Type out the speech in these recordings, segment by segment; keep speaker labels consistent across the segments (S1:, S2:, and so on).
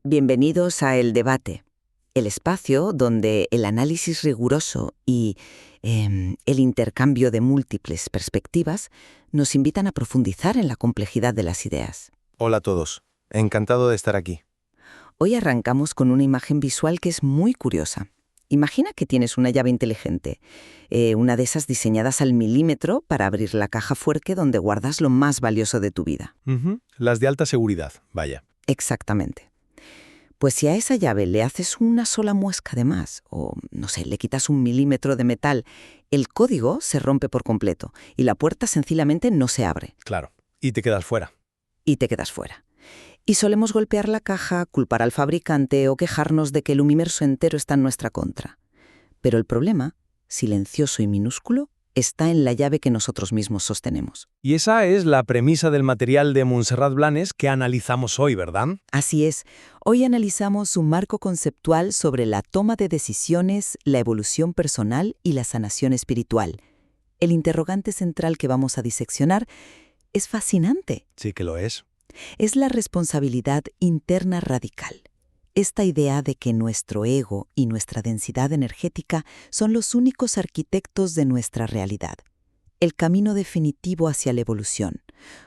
S1: Bienvenidos a El Debate, el espacio donde el análisis riguroso y el intercambio de múltiples perspectivas nos invitan a profundizar en la complejidad de las ideas.
S2: Hola a todos, encantado de estar aquí.
S1: Hoy arrancamos con una imagen visual que es muy curiosa. Imagina que tienes una llave inteligente, una de esas diseñadas al milímetro para abrir la caja fuerte donde guardas lo más valioso de tu vida.
S2: Las de alta seguridad, vaya.
S1: Exactamente. Pues si a esa llave le haces una sola muesca de más, o, no sé, le quitas 1 milímetro de metal, el código se rompe por completo y la puerta sencillamente no se abre.
S2: Claro, y te quedas fuera.
S1: Y te quedas fuera. Y solemos golpear la caja, culpar al fabricante o quejarnos de que el universo entero está en nuestra contra. Pero el problema, silencioso y minúsculo, está en la llave que nosotros mismos sostenemos.
S2: Y esa es la premisa del material de Montserrat Blanes que analizamos hoy, ¿verdad?
S1: Así es. Hoy analizamos un marco conceptual sobre la toma de decisiones, la evolución personal y la sanación espiritual. El interrogante central que vamos a diseccionar es fascinante.
S2: Sí que lo es.
S1: Es la responsabilidad interna radical. Esta idea de que nuestro ego y nuestra densidad energética son los únicos arquitectos de nuestra realidad. El camino definitivo hacia la evolución.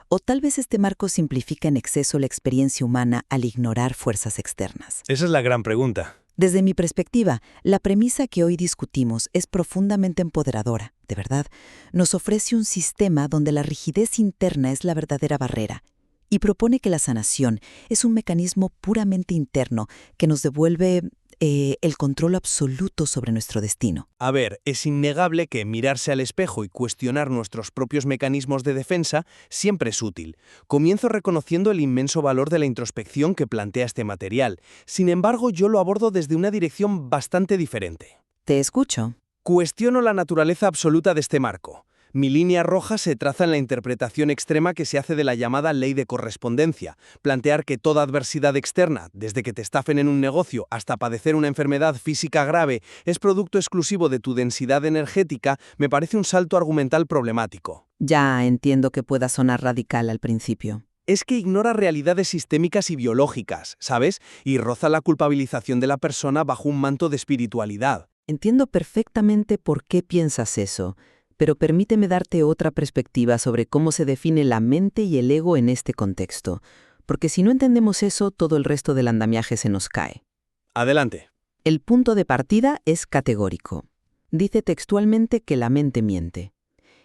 S1: O tal vez este marco simplifica en exceso la experiencia humana al ignorar fuerzas externas.
S2: Esa es la gran pregunta.
S1: Desde mi perspectiva, la premisa que hoy discutimos es profundamente empoderadora, de verdad. Nos ofrece un sistema donde la rigidez interna es la verdadera barrera y propone que la sanación es un mecanismo puramente interno que nos devuelve el control absoluto sobre nuestro destino.
S3: A ver, es innegable que mirarse al espejo y cuestionar nuestros propios mecanismos de defensa siempre es útil. Comienzo reconociendo el inmenso valor de la introspección que plantea este material. Sin embargo, yo lo abordo desde una dirección bastante diferente.
S1: Te escucho.
S3: Cuestiono la naturaleza absoluta de este marco. Mi línea roja se traza en la interpretación extrema que se hace de la llamada ley de correspondencia. Plantear que toda adversidad externa, desde que te estafen en un negocio hasta padecer una enfermedad física grave, es producto exclusivo de tu densidad energética, me parece un salto argumental problemático.
S1: Ya entiendo que pueda sonar radical al principio.
S3: Es que ignora realidades sistémicas y biológicas, ¿sabes? Y roza la culpabilización de la persona bajo un manto de espiritualidad.
S1: Entiendo perfectamente por qué piensas eso. Pero permíteme darte otra perspectiva sobre cómo se define la mente y el ego en este contexto, porque si no entendemos eso, todo el resto del andamiaje se nos cae.
S3: Adelante.
S1: El punto de partida es categórico. Dice textualmente que la mente miente.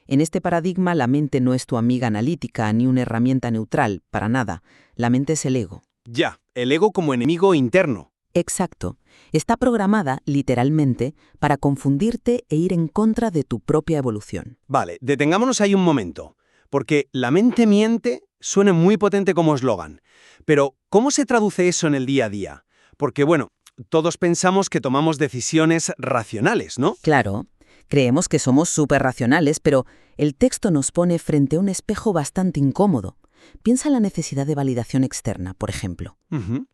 S1: En este paradigma, la mente no es tu amiga analítica ni una herramienta neutral, para nada. La mente es el ego.
S3: Ya, el ego como enemigo interno.
S1: Exacto. Está programada, literalmente, para confundirte e ir en contra de tu propia evolución.
S3: Vale, detengámonos ahí un momento, porque la mente miente suena muy potente como eslogan. Pero, ¿cómo se traduce eso en el día a día? Porque, bueno, todos pensamos que tomamos decisiones racionales, ¿no?
S1: Claro, creemos que somos súper racionales, pero el texto nos pone frente a un espejo bastante incómodo. Piensa en la necesidad de validación externa, por ejemplo.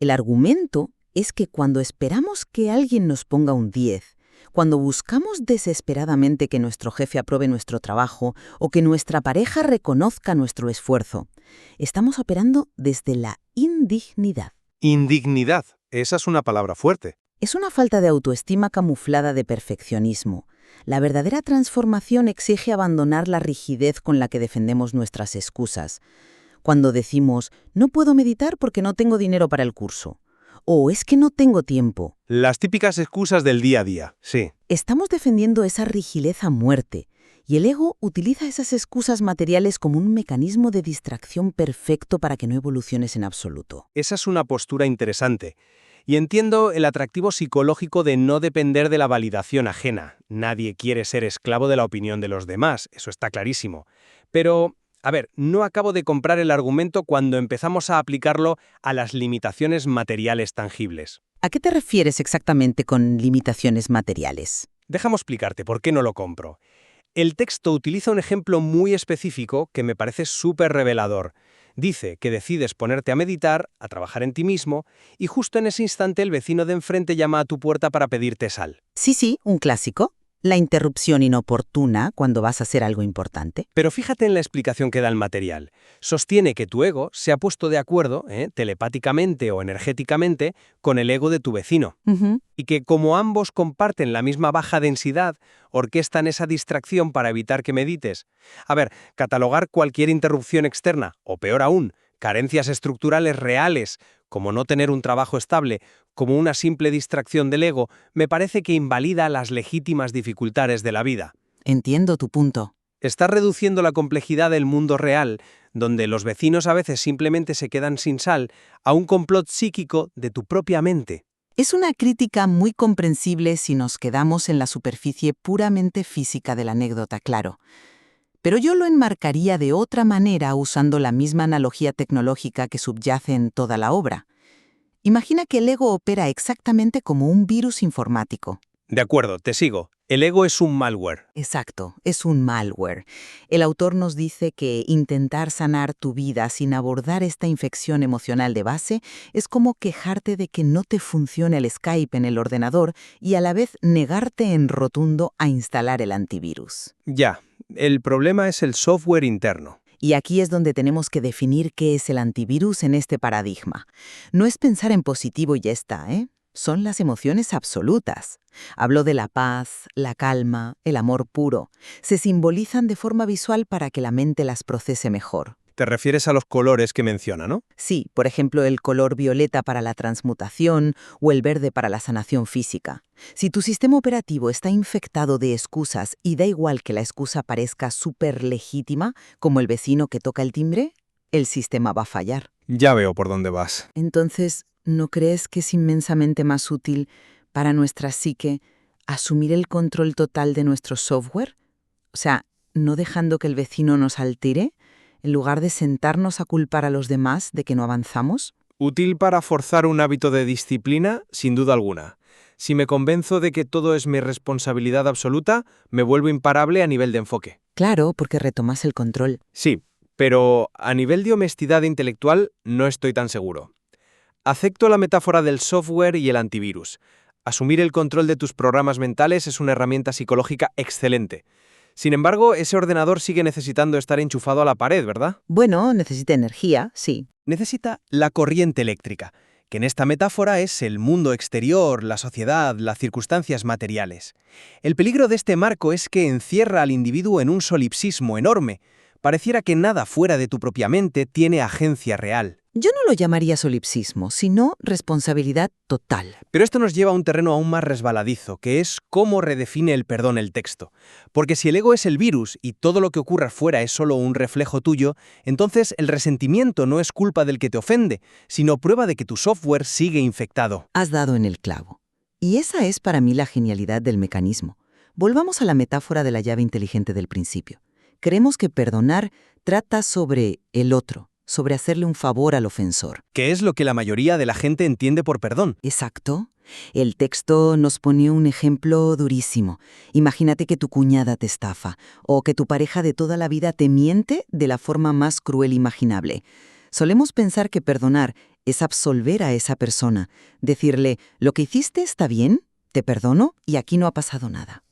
S1: El argumento es que cuando esperamos que alguien nos ponga un 10, cuando buscamos desesperadamente que nuestro jefe apruebe nuestro trabajo o que nuestra pareja reconozca nuestro esfuerzo, estamos operando desde la indignidad.
S2: Indignidad, esa es una palabra fuerte.
S1: Es una falta de autoestima camuflada de perfeccionismo. La verdadera transformación exige abandonar la rigidez con la que defendemos nuestras excusas. Cuando decimos, no puedo meditar porque no tengo dinero para el curso. O es que no tengo tiempo.
S2: Las típicas excusas del día a día, sí.
S1: Estamos defendiendo esa rigidez a muerte, y el ego utiliza esas excusas materiales como un mecanismo de distracción perfecto para que no evoluciones en absoluto.
S3: Esa es una postura interesante. Y entiendo el atractivo psicológico de no depender de la validación ajena. Nadie quiere ser esclavo de la opinión de los demás, eso está clarísimo. Pero, a ver, no acabo de comprar el argumento cuando empezamos a aplicarlo a las limitaciones materiales tangibles.
S1: ¿A qué te refieres exactamente con limitaciones materiales?
S3: Déjame explicarte por qué no lo compro. El texto utiliza un ejemplo muy específico que me parece súper revelador. Dice que decides ponerte a meditar, a trabajar en ti mismo, y justo en ese instante el vecino de enfrente llama a tu puerta para pedirte sal.
S1: Sí, un clásico. La interrupción inoportuna cuando vas a hacer algo importante.
S3: Pero fíjate en la explicación que da el material. Sostiene que tu ego se ha puesto de acuerdo, telepáticamente o energéticamente, con el ego de tu vecino. Y que como ambos comparten la misma baja densidad, orquestan esa distracción para evitar que medites. A ver, catalogar cualquier interrupción externa, o peor aún, carencias estructurales reales, como no tener un trabajo estable, como una simple distracción del ego, me parece que invalida las legítimas dificultades de la vida.
S1: Entiendo tu punto.
S3: Estás reduciendo la complejidad del mundo real, donde los vecinos a veces simplemente se quedan sin sal, a un complot psíquico de tu propia mente.
S1: Es una crítica muy comprensible si nos quedamos en la superficie puramente física de la anécdota, claro. Pero yo lo enmarcaría de otra manera usando la misma analogía tecnológica que subyace en toda la obra. Imagina que el ego opera exactamente como un virus informático.
S3: De acuerdo, te sigo. El ego es un malware.
S1: Exacto, es un malware. El autor nos dice que intentar sanar tu vida sin abordar esta infección emocional de base es como quejarte de que no te funciona el Skype en el ordenador y a la vez negarte en rotundo a instalar el antivirus.
S3: Ya, el problema es el software interno.
S1: Y aquí es donde tenemos que definir qué es el antivirus en este paradigma. No es pensar en positivo y ya está, Son las emociones absolutas. Hablo de la paz, la calma, el amor puro. Se simbolizan de forma visual para que la mente las procese mejor.
S3: Te refieres a los colores que menciona, ¿no?
S1: Sí, por ejemplo, el color violeta para la transmutación o el verde para la sanación física. Si tu sistema operativo está infectado de excusas y da igual que la excusa parezca súper legítima, como el vecino que toca el timbre, el sistema va a fallar.
S3: Ya veo por dónde vas.
S1: Entonces, ¿no crees que es inmensamente más útil para nuestra psique asumir el control total de nuestro software? O sea, no dejando que el vecino nos altere, en lugar de sentarnos a culpar a los demás de que no avanzamos.
S3: Útil para forzar un hábito de disciplina, sin duda alguna. Si me convenzo de que todo es mi responsabilidad absoluta, me vuelvo imparable a nivel de enfoque.
S1: Claro, porque retomas el control.
S3: Sí, pero a nivel de honestidad intelectual no estoy tan seguro. Acepto la metáfora del software y el antivirus. Asumir el control de tus programas mentales es una herramienta psicológica excelente. Sin embargo, ese ordenador sigue necesitando estar enchufado a la pared, ¿verdad?
S1: Bueno, necesita energía, sí.
S3: Necesita la corriente eléctrica, que en esta metáfora es el mundo exterior, la sociedad, las circunstancias materiales. El peligro de este marco es que encierra al individuo en un solipsismo enorme. Pareciera que nada fuera de tu propia mente tiene agencia real.
S1: Yo no lo llamaría solipsismo, sino responsabilidad total.
S3: Pero esto nos lleva a un terreno aún más resbaladizo, que es cómo redefine el perdón el texto. Porque si el ego es el virus y todo lo que ocurra fuera es solo un reflejo tuyo, entonces el resentimiento no es culpa del que te ofende, sino prueba de que tu software sigue infectado.
S1: Has dado en el clavo. Y esa es para mí la genialidad del mecanismo. Volvamos a la metáfora de la llave inteligente del principio. Creemos que perdonar trata sobre el otro, sobre hacerle un favor al ofensor.
S3: ¿Qué es lo que la mayoría de la gente entiende por perdón?
S1: Exacto. El texto nos pone un ejemplo durísimo. Imagínate que tu cuñada te estafa o que tu pareja de toda la vida te miente de la forma más cruel imaginable. Solemos pensar que perdonar es absolver a esa persona, decirle, lo que hiciste está bien, te perdono y aquí no ha pasado nada.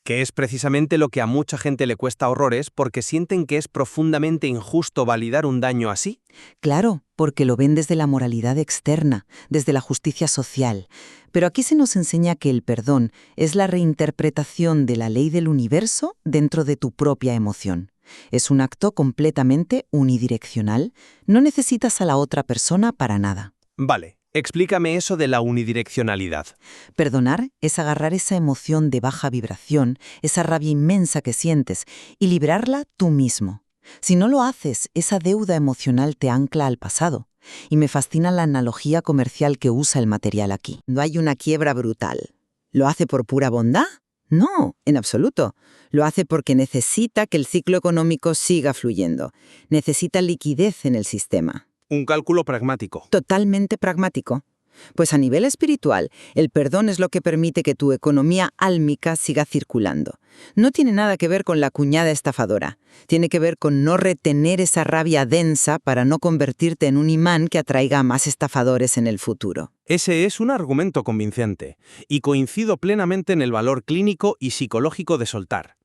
S3: Que es precisamente lo que a mucha gente le cuesta horrores porque sienten que es profundamente injusto validar un daño así.
S1: Claro, porque lo ven desde la moralidad externa, desde la justicia social. Pero aquí se nos enseña que el perdón es la reinterpretación de la ley del universo dentro de tu propia emoción. Es un acto completamente unidireccional. No necesitas a la otra persona para nada.
S3: Vale. Explícame eso de la unidireccionalidad.
S1: Perdonar es agarrar esa emoción de baja vibración, esa rabia inmensa que sientes, y librarla tú mismo. Si no lo haces, esa deuda emocional te ancla al pasado. Y me fascina la analogía comercial que usa el material aquí. No hay una quiebra brutal. ¿Lo hace por pura bondad? No, en absoluto. Lo hace porque necesita que el ciclo económico siga fluyendo. Necesita liquidez en el sistema.
S3: Un cálculo pragmático.
S1: Totalmente pragmático. Pues a nivel espiritual, el perdón es lo que permite que tu economía álmica siga circulando. No tiene nada que ver con la cuñada estafadora. Tiene que ver con no retener esa rabia densa para no convertirte en un imán que atraiga a más estafadores en el futuro.
S3: Ese es un argumento convincente, y coincido plenamente en el valor clínico y psicológico de soltar.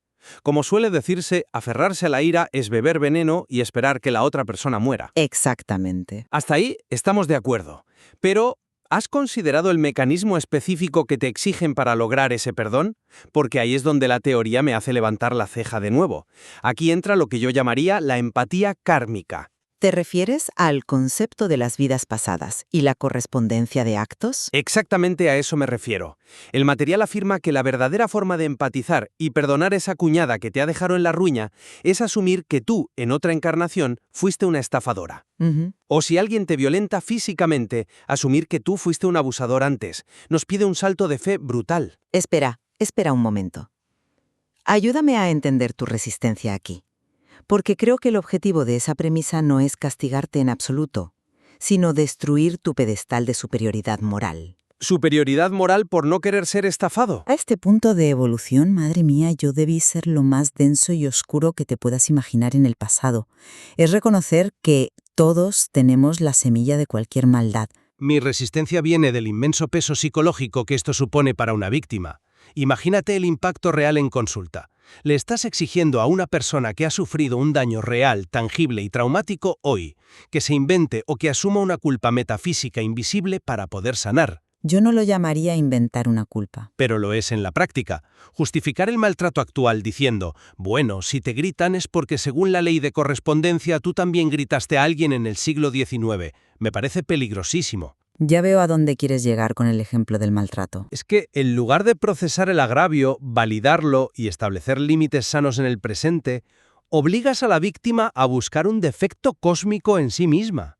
S3: Como suele decirse, aferrarse a la ira es beber veneno y esperar que la otra persona muera.
S1: Exactamente.
S3: Hasta ahí estamos de acuerdo. Pero, ¿has considerado el mecanismo específico que te exigen para lograr ese perdón? Porque ahí es donde la teoría me hace levantar la ceja de nuevo. Aquí entra lo que yo llamaría la empatía kármica.
S1: ¿Te refieres al concepto de las vidas pasadas y la correspondencia de actos?
S3: Exactamente a eso me refiero. El material afirma que la verdadera forma de empatizar y perdonar esa cuñada que te ha dejado en la ruina es asumir que tú, en otra encarnación, fuiste una estafadora. O si alguien te violenta físicamente, asumir que tú fuiste un abusador antes. Nos pide un salto de fe brutal.
S1: Espera un momento. Ayúdame a entender tu resistencia aquí. Porque creo que el objetivo de esa premisa no es castigarte en absoluto, sino destruir tu pedestal de superioridad moral.
S3: ¿Superioridad moral por no querer ser estafado?
S1: A este punto de evolución, madre mía, yo debí ser lo más denso y oscuro que te puedas imaginar en el pasado. Es reconocer que todos tenemos la semilla de cualquier maldad.
S2: Mi resistencia viene del inmenso peso psicológico que esto supone para una víctima. Imagínate el impacto real en consulta. Le estás exigiendo a una persona que ha sufrido un daño real, tangible y traumático hoy, que se invente o que asuma una culpa metafísica invisible para poder sanar.
S1: Yo no lo llamaría inventar una culpa.
S2: Pero lo es en la práctica. Justificar el maltrato actual diciendo, bueno, si te gritan es porque según la ley de correspondencia tú también gritaste a alguien en el siglo XIX, me parece peligrosísimo.
S1: Ya veo a dónde quieres llegar con el ejemplo del maltrato.
S2: Es que, en lugar de procesar el agravio, validarlo y establecer límites sanos en el presente, obligas a la víctima a buscar un defecto cósmico en sí misma.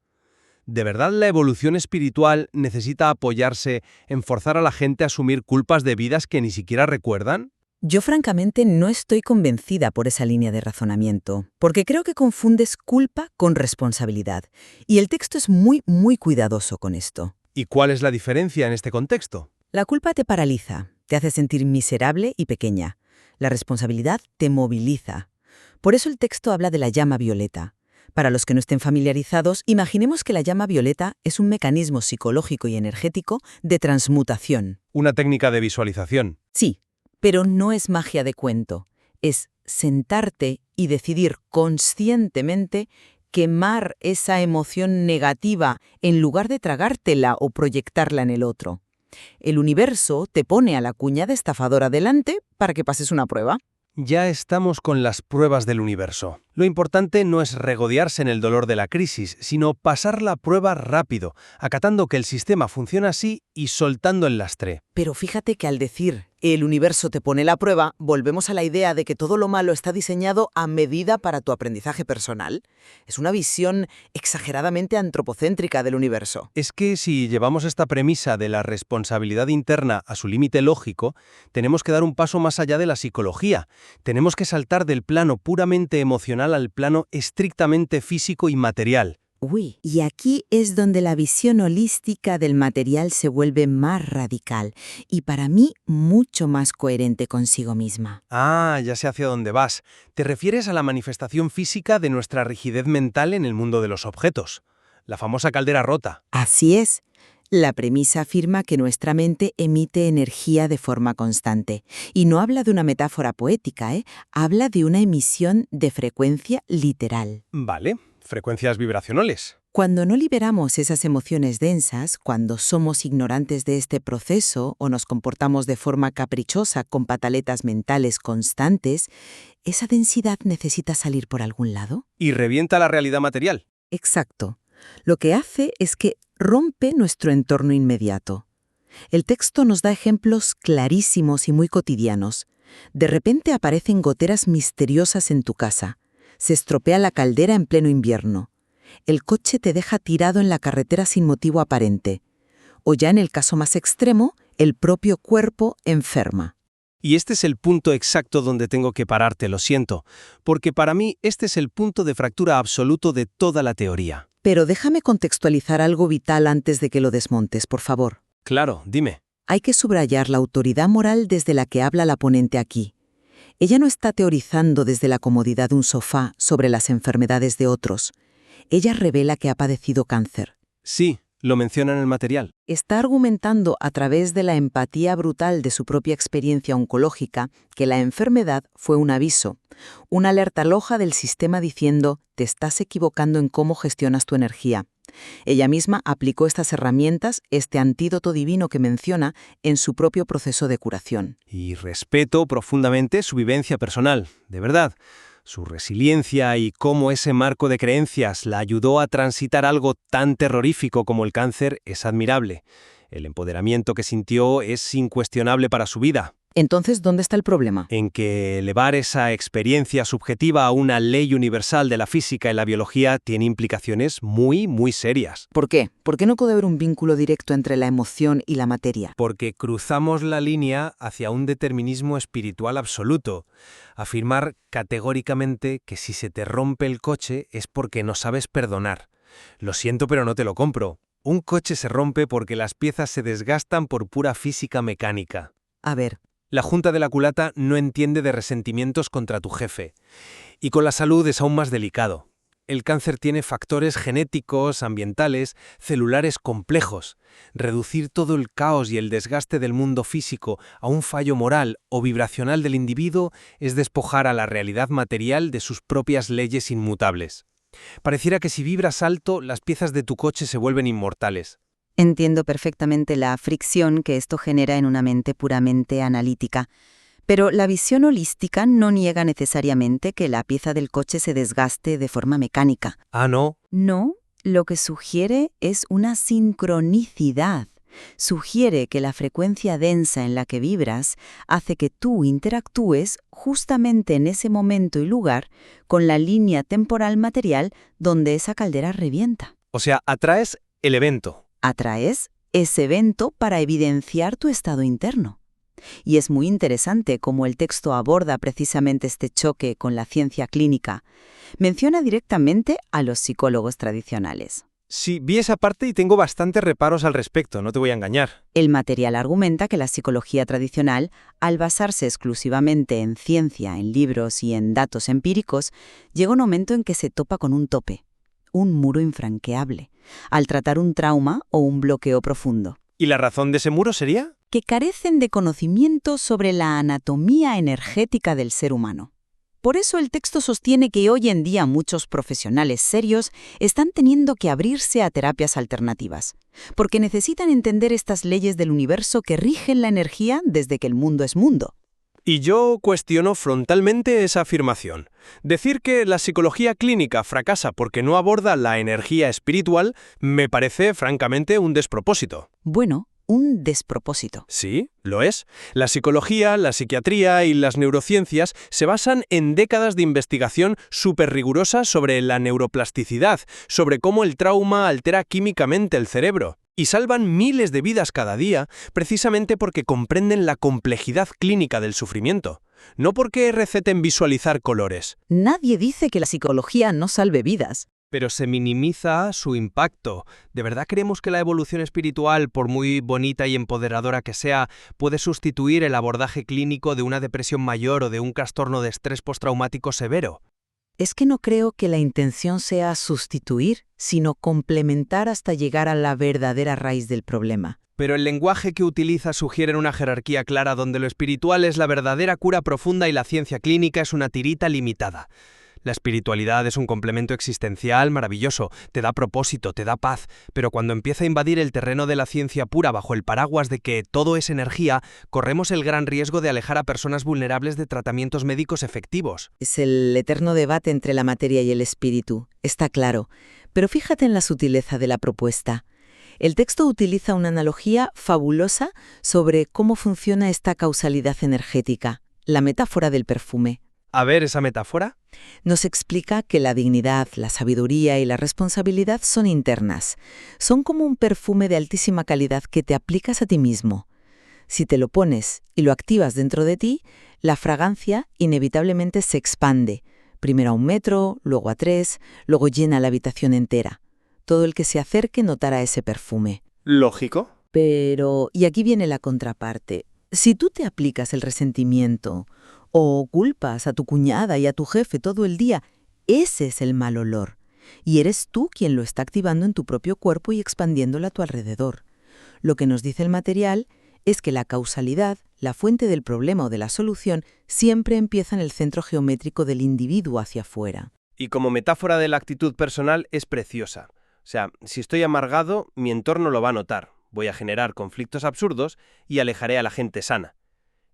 S2: ¿De verdad la evolución espiritual necesita apoyarse en forzar a la gente a asumir culpas de vidas que ni siquiera recuerdan?
S1: Yo francamente no estoy convencida por esa línea de razonamiento, porque creo que confundes culpa con responsabilidad, y el texto es muy cuidadoso con esto.
S2: ¿Y cuál es la diferencia en este contexto?
S1: La culpa te paraliza, te hace sentir miserable y pequeña. La responsabilidad te moviliza. Por eso el texto habla de la llama violeta. Para los que no estén familiarizados, imaginemos que la llama violeta es un mecanismo psicológico y energético de transmutación.
S2: Una técnica de visualización.
S1: Sí, pero no es magia de cuento. Es sentarte y decidir conscientemente quemar esa emoción negativa en lugar de tragártela o proyectarla en el otro. El universo te pone a la cuñada estafadora delante para que pases una prueba.
S2: Ya estamos con las pruebas del universo. Lo importante no es regodearse en el dolor de la crisis, sino pasar la prueba rápido, acatando que el sistema funciona así y soltando el lastre.
S1: Pero fíjate que al decir el universo te pone la prueba, volvemos a la idea de que todo lo malo está diseñado a medida para tu aprendizaje personal. Es una visión exageradamente antropocéntrica del universo.
S2: Es que si llevamos esta premisa de la responsabilidad interna a su límite lógico, tenemos que dar un paso más allá de la psicología. Tenemos que saltar del plano puramente emocional al plano estrictamente físico y material.
S1: Uy, y aquí es donde la visión holística del material se vuelve más radical y para mí mucho más coherente consigo misma.
S2: Ah, ya sé hacia dónde vas. Te refieres a la manifestación física de nuestra rigidez mental en el mundo de los objetos. La famosa caldera rota.
S1: Así es. La premisa afirma que nuestra mente emite energía de forma constante. Y no habla de una metáfora poética, habla de una emisión de frecuencia literal.
S2: Vale, frecuencias vibracionales.
S1: Cuando no liberamos esas emociones densas, cuando somos ignorantes de este proceso o nos comportamos de forma caprichosa con pataletas mentales constantes, esa densidad necesita salir por algún lado.
S2: Y revienta la realidad material.
S1: Exacto. Lo que hace es que rompe nuestro entorno inmediato. El texto nos da ejemplos clarísimos y muy cotidianos. De repente aparecen goteras misteriosas en tu casa. Se estropea la caldera en pleno invierno. El coche te deja tirado en la carretera sin motivo aparente. O ya en el caso más extremo, el propio cuerpo enferma.
S2: Y este es el punto exacto donde tengo que pararte, lo siento, porque para mí este es el punto de fractura absoluto de toda la teoría.
S1: Pero déjame contextualizar algo vital antes de que lo desmontes, por favor.
S2: Claro, dime.
S1: Hay que subrayar la autoridad moral desde la que habla la ponente aquí. Ella no está teorizando desde la comodidad de un sofá sobre las enfermedades de otros. Ella revela que ha padecido cáncer.
S2: Sí, lo menciona en el material.
S1: Está argumentando a través de la empatía brutal de su propia experiencia oncológica que la enfermedad fue un aviso, una alerta roja del sistema diciendo «te estás equivocando en cómo gestionas tu energía». Ella misma aplicó estas herramientas, este antídoto divino que menciona, en su propio proceso de curación.
S2: Y respeto profundamente su vivencia personal, de verdad. Su resiliencia y cómo ese marco de creencias la ayudó a transitar algo tan terrorífico como el cáncer es admirable. El empoderamiento que sintió es incuestionable para su vida.
S1: Entonces, ¿dónde está el problema?
S2: En que elevar esa experiencia subjetiva a una ley universal de la física y la biología tiene implicaciones muy, muy serias.
S1: ¿Por qué? ¿Por qué no puede haber un vínculo directo entre la emoción y la materia?
S2: Porque cruzamos la línea hacia un determinismo espiritual absoluto. Afirmar categóricamente que si se te rompe el coche es porque no sabes perdonar. Lo siento, pero no te lo compro. Un coche se rompe porque las piezas se desgastan por pura física mecánica.
S1: A ver.
S2: La Junta de la Culata no entiende de resentimientos contra tu jefe. Y con la salud es aún más delicado. El cáncer tiene factores genéticos, ambientales, celulares complejos. Reducir todo el caos y el desgaste del mundo físico a un fallo moral o vibracional del individuo es despojar a la realidad material de sus propias leyes inmutables. Pareciera que si vibras alto, las piezas de tu coche se vuelven inmortales.
S4: Entiendo perfectamente la fricción que esto genera en una mente puramente analítica, pero la visión holística no niega necesariamente que la pieza del coche se desgaste de forma mecánica.
S2: Ah, ¿no?
S4: No, lo que sugiere es una sincronicidad. Sugiere que la frecuencia densa en la que vibras hace que tú interactúes justamente en ese momento y lugar con la línea temporal material donde esa caldera revienta.
S2: O sea, atraes el evento.
S4: Atraes ese evento para evidenciar tu estado interno. Y es muy interesante cómo el texto aborda precisamente este choque con la ciencia clínica. Menciona directamente a los psicólogos tradicionales.
S2: Sí, vi esa parte y tengo bastantes reparos al respecto, no te voy a engañar.
S4: El material argumenta que la psicología tradicional, al basarse exclusivamente en ciencia, en libros y en datos empíricos, llega un momento en que se topa con un tope, un muro infranqueable, al tratar un trauma o un bloqueo profundo.
S2: ¿Y la razón de ese muro sería?
S4: Que carecen de conocimiento sobre la anatomía energética del ser humano. Por eso el texto sostiene que hoy en día muchos profesionales serios están teniendo que abrirse a terapias alternativas, porque necesitan entender estas leyes del universo que rigen la energía desde que el mundo es mundo.
S2: Y yo cuestiono frontalmente esa afirmación. Decir que la psicología clínica fracasa porque no aborda la energía espiritual me parece francamente un despropósito.
S4: Bueno, un despropósito.
S2: Sí, lo es. La psicología, la psiquiatría y las neurociencias se basan en décadas de investigación súper rigurosa sobre la neuroplasticidad, sobre cómo el trauma altera químicamente el cerebro. Y salvan miles de vidas cada día precisamente porque comprenden la complejidad clínica del sufrimiento, no porque receten visualizar colores.
S1: Nadie dice que la psicología no salve vidas.
S2: Pero se minimiza su impacto. ¿De verdad creemos que la evolución espiritual, por muy bonita y empoderadora que sea, puede sustituir el abordaje clínico de una depresión mayor o de un trastorno de estrés postraumático severo?
S1: Es que no creo que la intención sea sustituir, sino complementar hasta llegar a la verdadera raíz del problema.
S2: Pero el lenguaje que utiliza sugiere una jerarquía clara donde lo espiritual es la verdadera cura profunda y la ciencia clínica es una tirita limitada. La espiritualidad es un complemento existencial maravilloso, te da propósito, te da paz, pero cuando empieza a invadir el terreno de la ciencia pura bajo el paraguas de que todo es energía, corremos el gran riesgo de alejar a personas vulnerables de tratamientos médicos efectivos.
S1: Es el eterno debate entre la materia y el espíritu, está claro. Pero fíjate en la sutileza de la propuesta. El texto utiliza una analogía fabulosa sobre cómo funciona esta causalidad energética, la metáfora del perfume.
S2: A ver, ¿esa metáfora?
S1: Nos explica que la dignidad, la sabiduría y la responsabilidad son internas. Son como un perfume de altísima calidad que te aplicas a ti mismo. Si te lo pones y lo activas dentro de ti, la fragancia inevitablemente se expande. Primero a 1 metro, luego a 3, luego llena la habitación entera. todo el que se acerque notará ese perfume.
S3: Lógico.
S1: Pero, y aquí viene la contraparte, si tú te aplicas el resentimiento o culpas a tu cuñada y a tu jefe todo el día, ese es el mal olor. Y eres tú quien lo está activando en tu propio cuerpo y expandiéndolo a tu alrededor. Lo que nos dice el material es que la causalidad, la fuente del problema o de la solución, siempre empieza en el centro geométrico del individuo hacia afuera.
S2: Y como metáfora de la actitud personal es preciosa. O sea, si estoy amargado, mi entorno lo va a notar. Voy a generar conflictos absurdos y alejaré a la gente sana.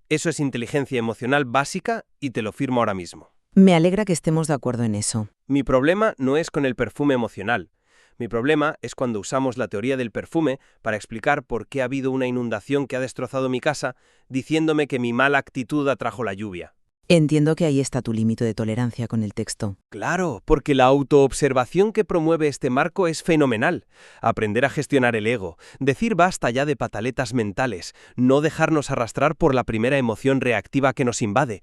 S2: Eso es inteligencia emocional básica y te lo firmo ahora mismo.
S1: Me alegra que estemos de acuerdo en eso.
S2: Mi problema no es con el perfume emocional. Mi problema es cuando usamos la teoría del perfume para explicar por qué ha habido una inundación que ha destrozado mi casa, diciéndome que mi mala actitud atrajo la lluvia.
S1: Entiendo que ahí está tu límite de tolerancia con el texto.
S2: Claro, porque la autoobservación que promueve este marco es fenomenal. Aprender a gestionar el ego, decir basta ya de pataletas mentales, no dejarnos arrastrar por la primera emoción reactiva que nos invade.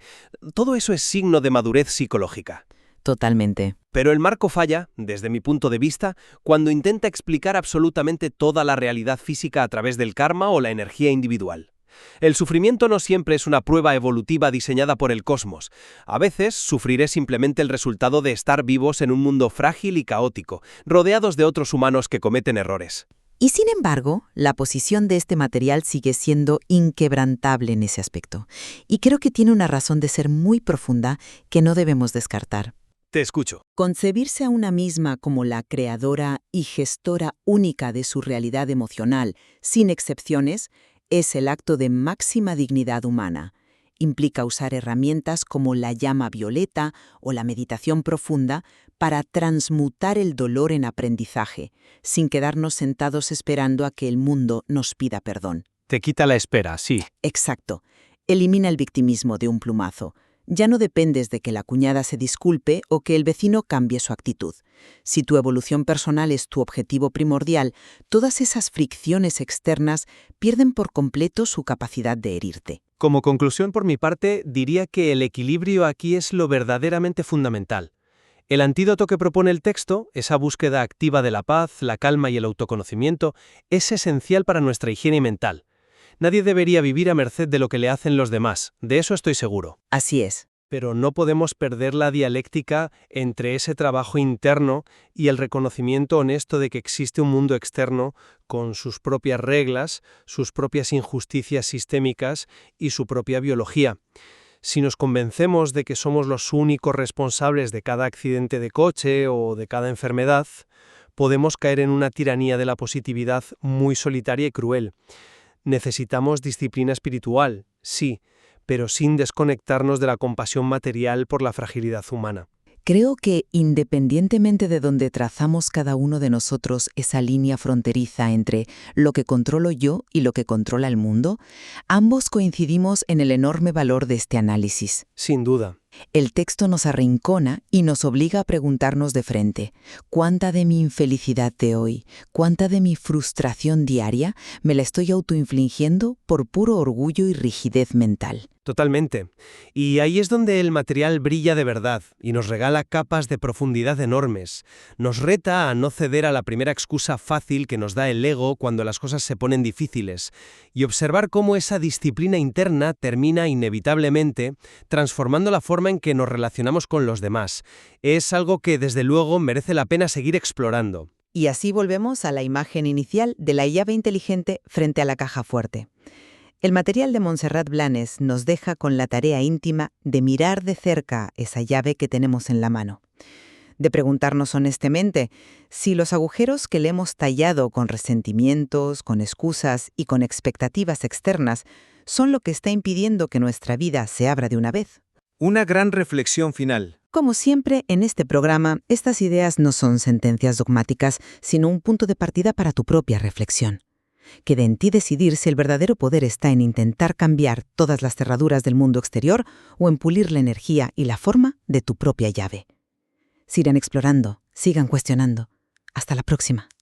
S2: Todo eso es signo de madurez psicológica.
S1: Totalmente.
S2: Pero el marco falla, desde mi punto de vista, cuando intenta explicar absolutamente toda la realidad física a través del karma o la energía individual. El sufrimiento no siempre es una prueba evolutiva diseñada por el cosmos. A veces, sufrir es simplemente el resultado de estar vivos en un mundo frágil y caótico, rodeados de otros humanos que cometen errores.
S1: Y sin embargo, la posición de este material sigue siendo inquebrantable en ese aspecto. Y creo que tiene una razón de ser muy profunda que no debemos descartar.
S2: Te escucho.
S1: Concebirse a una misma como la creadora y gestora única de su realidad emocional, sin excepciones, es el acto de máxima dignidad humana. Implica usar herramientas como la llama violeta o la meditación profunda para transmutar el dolor en aprendizaje, sin quedarnos sentados esperando a que el mundo nos pida perdón.
S2: Te quita la espera, sí.
S1: Exacto. Elimina el victimismo de un plumazo. Ya no dependes de que la cuñada se disculpe o que el vecino cambie su actitud. Si tu evolución personal es tu objetivo primordial, todas esas fricciones externas pierden por completo su capacidad de herirte.
S2: Como conclusión por mi parte, diría que el equilibrio aquí es lo verdaderamente fundamental. El antídoto que propone el texto, esa búsqueda activa de la paz, la calma y el autoconocimiento, es esencial para nuestra higiene mental. Nadie debería vivir a merced de lo que le hacen los demás, de eso estoy seguro.
S1: Así es.
S2: Pero no podemos perder la dialéctica entre ese trabajo interno y el reconocimiento honesto de que existe un mundo externo con sus propias reglas, sus propias injusticias sistémicas y su propia biología. Si nos convencemos de que somos los únicos responsables de cada accidente de coche o de cada enfermedad, podemos caer en una tiranía de la positividad muy solitaria y cruel. Necesitamos disciplina espiritual, sí, pero sin desconectarnos de la compasión material por la fragilidad humana.
S1: Creo que, independientemente de donde trazamos cada uno de nosotros esa línea fronteriza entre lo que controlo yo y lo que controla el mundo, ambos coincidimos en el enorme valor de este análisis.
S2: Sin duda.
S1: El texto nos arrincona y nos obliga a preguntarnos de frente, ¿cuánta de mi infelicidad de hoy, cuánta de mi frustración diaria me la estoy autoinfligiendo por puro orgullo y rigidez mental?
S2: Totalmente. Y ahí es donde el material brilla de verdad y nos regala capas de profundidad enormes. Nos reta a no ceder a la primera excusa fácil que nos da el ego cuando las cosas se ponen difíciles y observar cómo esa disciplina interna termina inevitablemente transformando la forma en que nos relacionamos con los demás. Es algo que desde luego merece la pena seguir explorando.
S1: Y así volvemos a la imagen inicial de la llave inteligente frente a la caja fuerte. El material de Montserrat Blanes nos deja con la tarea íntima de mirar de cerca esa llave que tenemos en la mano, de preguntarnos honestamente si los agujeros que le hemos tallado con resentimientos, con excusas y con expectativas externas son lo que está impidiendo que nuestra vida se abra de una vez.
S3: Una gran reflexión final.
S1: Como siempre, en este programa, estas ideas no son sentencias dogmáticas, sino un punto de partida para tu propia reflexión. Queda en ti decidir si el verdadero poder está en intentar cambiar todas las cerraduras del mundo exterior o en pulir la energía y la forma de tu propia llave. Sigan explorando, sigan cuestionando. Hasta la próxima.